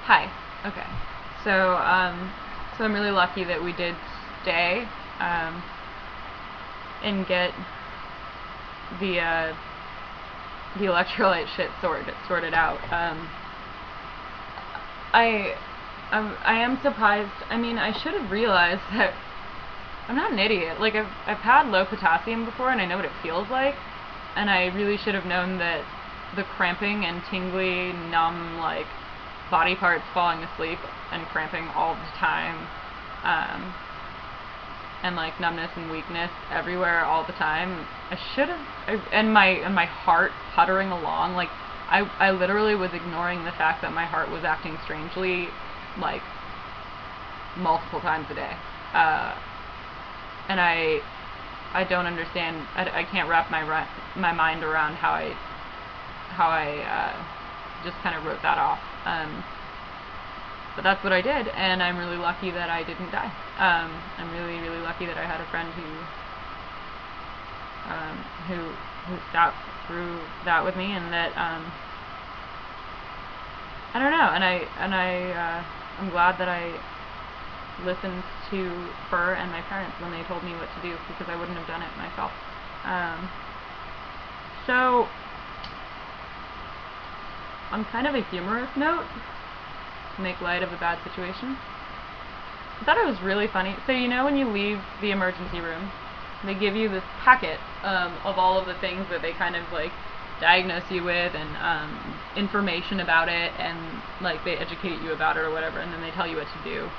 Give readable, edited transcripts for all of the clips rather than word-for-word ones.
Hi. Okay. So, so I'm really lucky that we did stay, and get the, the electrolyte shit sorted out. I, I am surprised. I mean, I should have realized that I'm not an idiot. Like, I've had low potassium before, and I know what it feels like, and I really should have known that the cramping and tingly, numb, like, body parts falling asleep and cramping all the time, and like numbness and weakness everywhere all the time. I should have, and my heart puttering along. Like, I literally was ignoring the fact that my heart was acting strangely, like multiple times a day, and I don't understand. I can't wrap my mind around how I just kind of wrote that off. But that's what I did, and I'm really lucky that I didn't die. I'm really, really lucky that I had a friend who sat through that with me, and that I don't know, and I'm glad that I listened to her and my parents when they told me what to do, because I wouldn't have done it myself. So, on kind of a humorous note, to make light of a bad situation, I thought it was really funny. So, you know, when you leave the emergency room, they give you this packet of all of the things that they kind of like diagnose you with, and information about it, and like they educate you about it or whatever, and then they tell you what to do.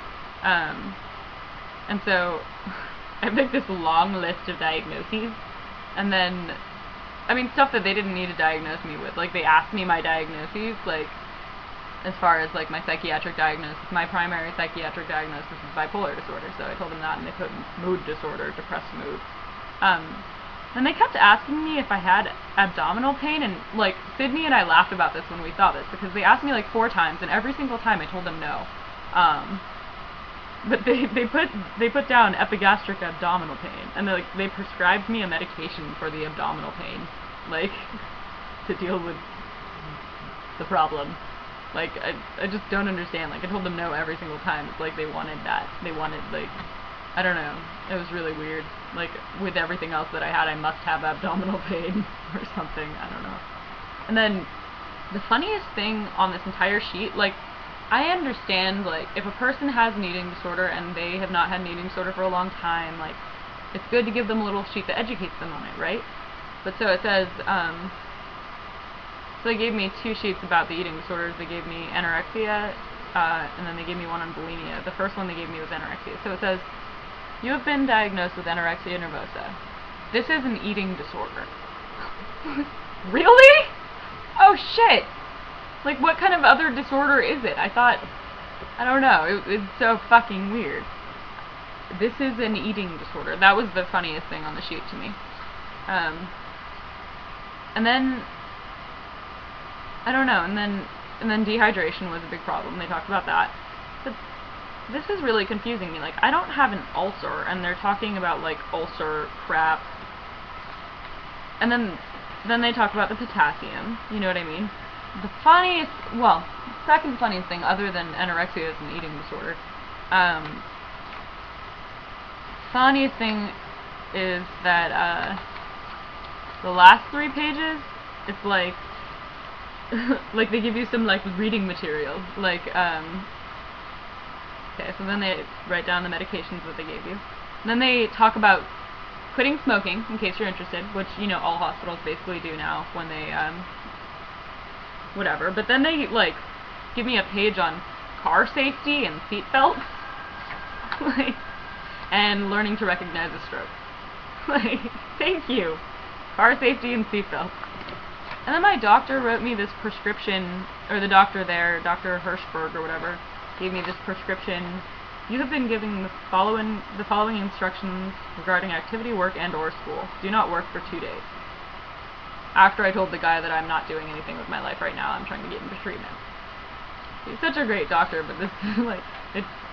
And so I picked this long list of diagnoses, and then, I mean, stuff that they didn't need to diagnose me with. Like, they asked me my diagnoses, like, as far as, like, my psychiatric diagnosis. My primary psychiatric diagnosis is bipolar disorder, so I told them that, and they put mood disorder, depressed mood. And they kept asking me if I had abdominal pain, and, like, Sydney and I laughed about this when we saw this, because they asked me, like, 4 times, and every single time I told them no. But they put down epigastric abdominal pain, and they prescribed me a medication for the abdominal pain, like, to deal with the problem. Like, I just don't understand. Like, I told them no every single time. It's like they wanted that. They wanted, like, I don't know. It was really weird. Like, with everything else that I had, I must have abdominal pain or something. I don't know. And then the funniest thing on this entire sheet, like, I understand, like, if a person has an eating disorder and they have not had an eating disorder for a long time, like, it's good to give them a little sheet that educates them on it, right? But so it says, so they gave me 2 sheets about the eating disorders. They gave me anorexia, and then they gave me one on bulimia. The first one they gave me was anorexia. So it says, you have been diagnosed with anorexia nervosa. This is an eating disorder. Really? Oh shit! Like, what kind of other disorder is it? I thought, I don't know, it's so fucking weird. This is an eating disorder. That was the funniest thing on the sheet to me. And then, I don't know, and then dehydration was a big problem. They talked about that. But this is really confusing me. Like, I don't have an ulcer, and they're talking about, like, ulcer crap. And then they talk about the potassium, you know what I mean? The funniest, well, second funniest thing, other than anorexia as an eating disorder, funniest thing is that, the last 3 pages, it's like, like they give you some, like, reading material, like, okay, so then they write down the medications that they gave you. And then they talk about quitting smoking, in case you're interested, which, you know, all hospitals basically do now when they, whatever. But then they, like, give me a page on car safety and seatbelts, like, and learning to recognize a stroke. Like, thank you. Car safety and seatbelts. And then my doctor wrote me this prescription, or the doctor there, Dr. Hirschberg or whatever, gave me this prescription. You have been given the following instructions regarding activity, work, and/or school. Do not work for 2 days. After I told the guy that I'm not doing anything with my life right now, I'm trying to get into treatment. He's such a great doctor, but this is like,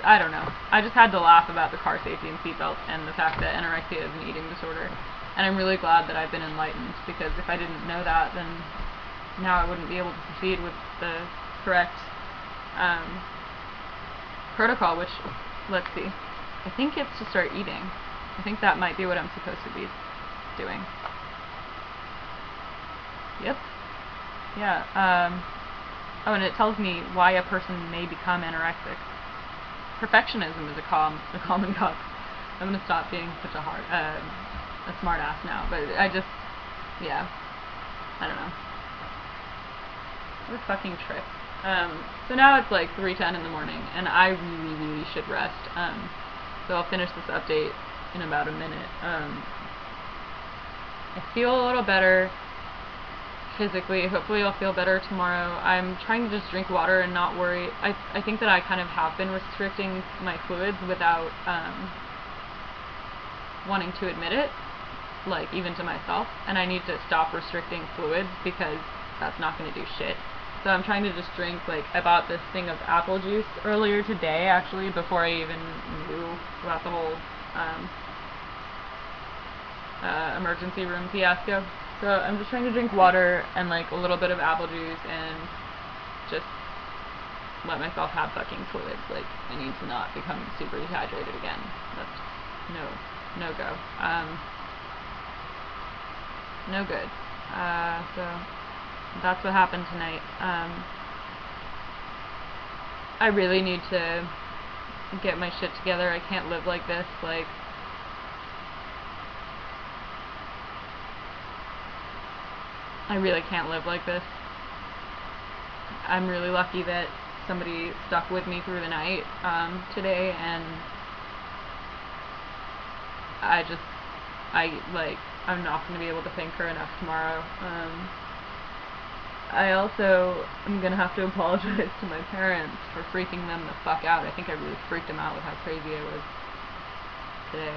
I don't know. I just had to laugh about the car safety and seatbelts and the fact that anorexia is an eating disorder. And I'm really glad that I've been enlightened, because if I didn't know that, then now I wouldn't be able to proceed with the correct protocol, which, let's see, I think it's to start eating. I think that might be what I'm supposed to be doing. Yep. Yeah. Oh, and it tells me why a person may become anorexic. Perfectionism is a common cause. I'm gonna stop being such a smart ass now, but yeah, I don't know. What a fucking trip. So now it's like 3:10 in the morning, and I really should rest. So I'll finish this update in about a minute. I feel a little better physically. Hopefully I'll feel better tomorrow. I'm trying to just drink water and not worry. I think that I kind of have been restricting my fluids without wanting to admit it, like even to myself, and I need to stop restricting fluids because that's not going to do shit. So I'm trying to just drink, like, I bought this thing of apple juice earlier today, actually, before I even knew about the whole emergency room fiasco. So I'm just trying to drink water and, like, a little bit of apple juice and just let myself have fucking fluids. Like, I need to not become super dehydrated again. That's no go. No good. So that's what happened tonight. I really need to get my shit together. I can't live like this. Like, I really can't live like this. I'm really lucky that somebody stuck with me through the night today, and I'm not going to be able to thank her enough tomorrow. I also am going to have to apologize to my parents for freaking them the fuck out. I think I really freaked them out with how crazy I was today.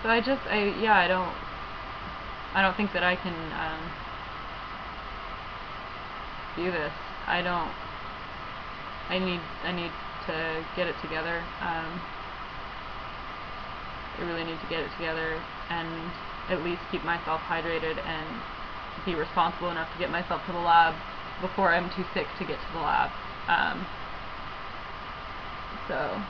So I don't think that I can do this. I need to get it together. I really need to get it together and at least keep myself hydrated and be responsible enough to get myself to the lab before I'm too sick to get to the lab. So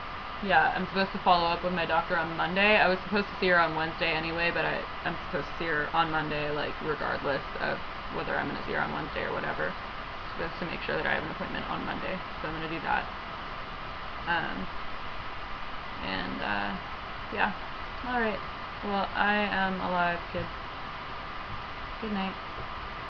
yeah, I'm supposed to follow up with my doctor on Monday. I was supposed to see her on Wednesday anyway, but I'm supposed to see her on Monday, like, regardless of whether I'm going to see her on Wednesday or whatever. I'm supposed to make sure that I have an appointment on Monday, so I'm going to do that. Yeah. Alright. Well, I am alive, kids. Good night.